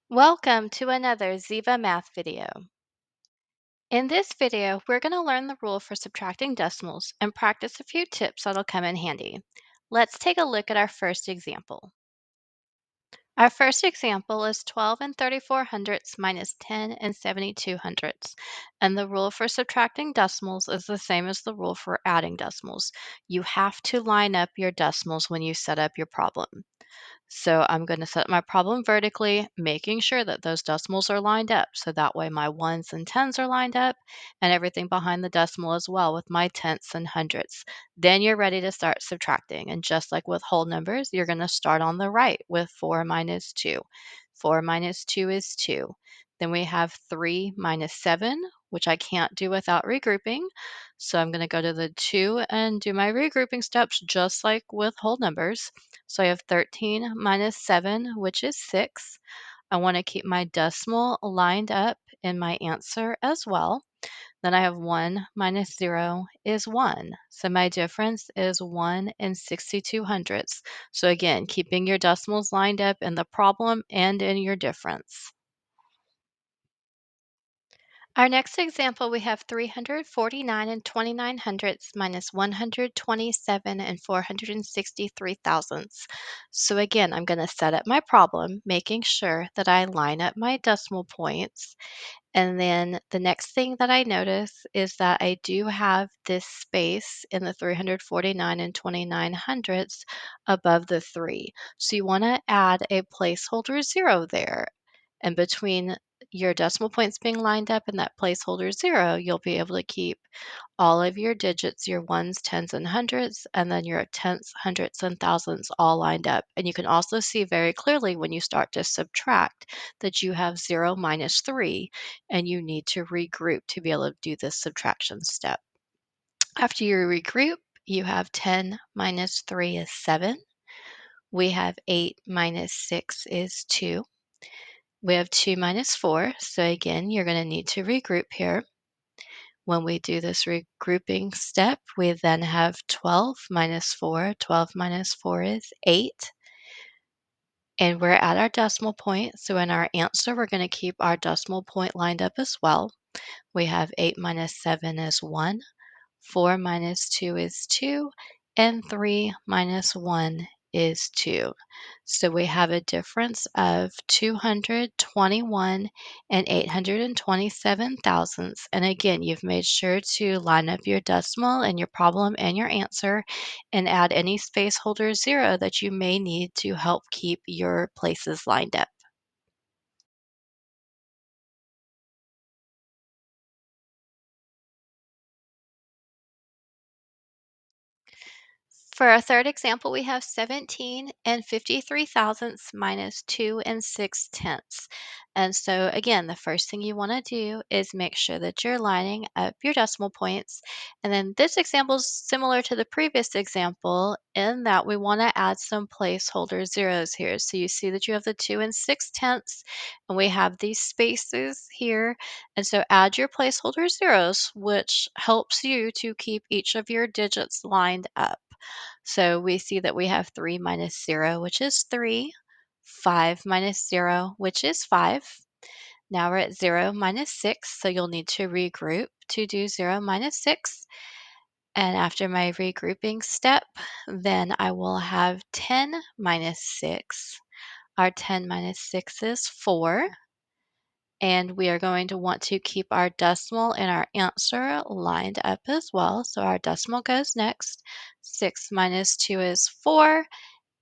Welcome to another Ziva Math video. In this video, we're going to learn the rule for subtracting decimals and practice a few tips that'll come in handy. Let's take a look at our first example. Our first example is 12 and 34 hundredths minus 10 and 72 hundredths. And the rule for subtracting decimals is the same as the rule for adding decimals. You have to line up your decimals when you set up your problem. So I'm going to set my problem vertically, making sure that those decimals are lined up. So that way my ones and tens are lined up and everything behind the decimal as well with my tenths and hundredths. Then you're ready to start subtracting. And just like with whole numbers, you're going to start on the right with 4 minus 2. 4 minus 2 is 2. Then we have 3 minus 7, which I can't do without regrouping. So I'm going to go to the 2 and do my regrouping steps just like with whole numbers. So I have 13 minus 7, which is 6. I want to keep my decimal lined up in my answer as well. Then I have 1 minus 0 is 1. So my difference is 1 and 62 hundredths. So again, keeping your decimals lined up in the problem and in your difference. Our next example, we have 349 and 29 hundredths minus 127 and 463 thousandths. So again, I'm going to set up my problem, making sure that I line up my decimal points. And then the next thing that I notice is that I do have this space in the 349 and 29 hundredths above the 3. So you want to add a placeholder 0 there. And between your decimal points being lined up and that placeholder 0, you'll be able to keep all of your digits, your ones, tens, and hundreds, and then your tenths, hundredths, and thousandths all lined up. And you can also see very clearly when you start to subtract that you have 0 minus 3, and you need to regroup to be able to do this subtraction step. After you regroup, you have 10 minus 3 is 7. We have 8 minus 6 is 2. We have 2 minus 4, so again, you're going to need to regroup here. When we do this regrouping step, we then have 12 minus 4. 12 minus 4 is 8. And we're at our decimal point, so in our answer, we're going to keep our decimal point lined up as well. We have 8 minus 7 is 1. 4 minus 2 is 2, and 3 minus 1 is 2. So we have a difference of 221 and 827 thousandths. And again, you've made sure to line up your decimal and your problem and your answer and add any space holder 0 that you may need to help keep your places lined up. For our third example, we have 17 and 53 thousandths minus 2 and 6 tenths. And so again, the first thing you want to do is make sure that you're lining up your decimal points. And then this example is similar to the previous example in that we want to add some placeholder zeros here. So you see that you have the 2 and 6 tenths, and we have these spaces here. And so add your placeholder zeros, which helps you to keep each of your digits lined up. So we see that we have 3 minus 0, which is 3, 5 minus 0, which is 5. Now we're at 0 minus 6, so you'll need to regroup to do 0 minus 6. And after my regrouping step, then I will have 10 minus 6. Our 10 minus 6 is 4. And we are going to want to keep our decimal and our answer lined up as well. So our decimal goes next. 6 minus 2 is 4,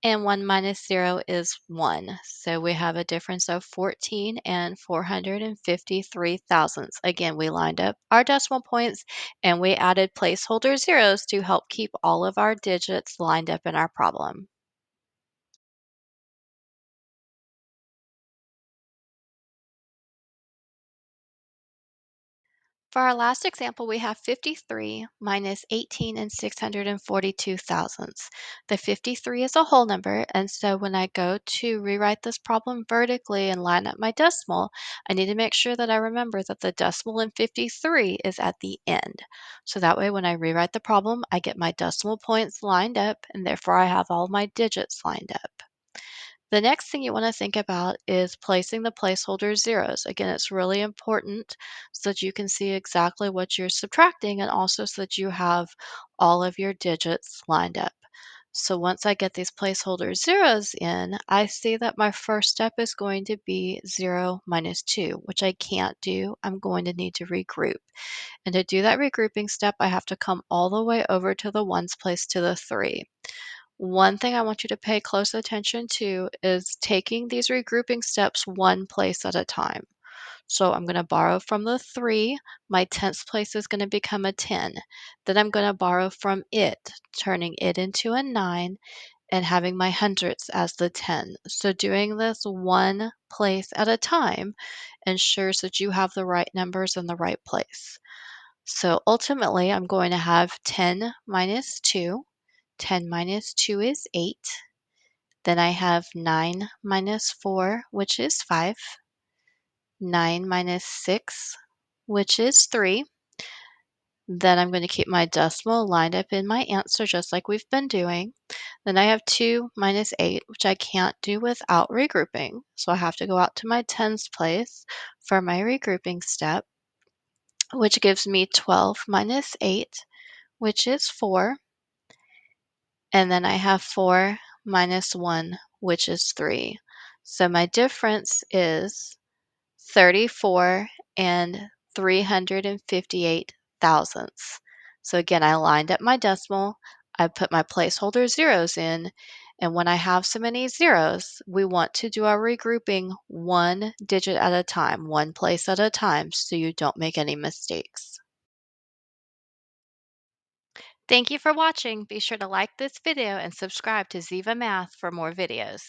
and 1 minus 0 is 1. So we have a difference of 14 and 453 thousandths. Again, we lined up our decimal points and we added placeholder zeros to help keep all of our digits lined up in our problem. For our last example, we have 53 minus 18 and 642 thousandths. The 53 is a whole number, and so when I go to rewrite this problem vertically and line up my decimal, I need to make sure that I remember that the decimal in 53 is at the end. So that way when I rewrite the problem, I get my decimal points lined up, and therefore I have all my digits lined up. The next thing you want to think about is placing the placeholder zeros. Again, it's really important so that you can see exactly what you're subtracting and also so that you have all of your digits lined up. So once I get these placeholder zeros in, I see that my first step is going to be 0 minus 2, which I can't do. I'm going to need to regroup. And to do that regrouping step, I have to come all the way over to the ones place to the 3. One thing I want you to pay close attention to is taking these regrouping steps one place at a time. So I'm going to borrow from the 3. My tenths place is going to become a 10. Then I'm going to borrow from it, turning it into a 9 and having my hundredths as the 10. So doing this one place at a time ensures that you have the right numbers in the right place. So ultimately, I'm going to have 10 minus 2. 10 minus 2 is 8. Then I have 9 minus 4, which is 5. 9 minus 6, which is 3. Then I'm going to keep my decimal lined up in my answer just like we've been doing. Then I have 2 minus 8, which I can't do without regrouping. So I have to go out to my tens place for my regrouping step, which gives me 12 minus 8, which is 4. And then I have 4 minus 1, which is 3. So my difference is 34 and 358 thousandths. So again, I lined up my decimal, I put my placeholder zeros in, and when I have so many zeros, we want to do our regrouping one digit at a time, one place at a time, so you don't make any mistakes. Thank you for watching. Be sure to like this video and subscribe to Ziva Math for more videos.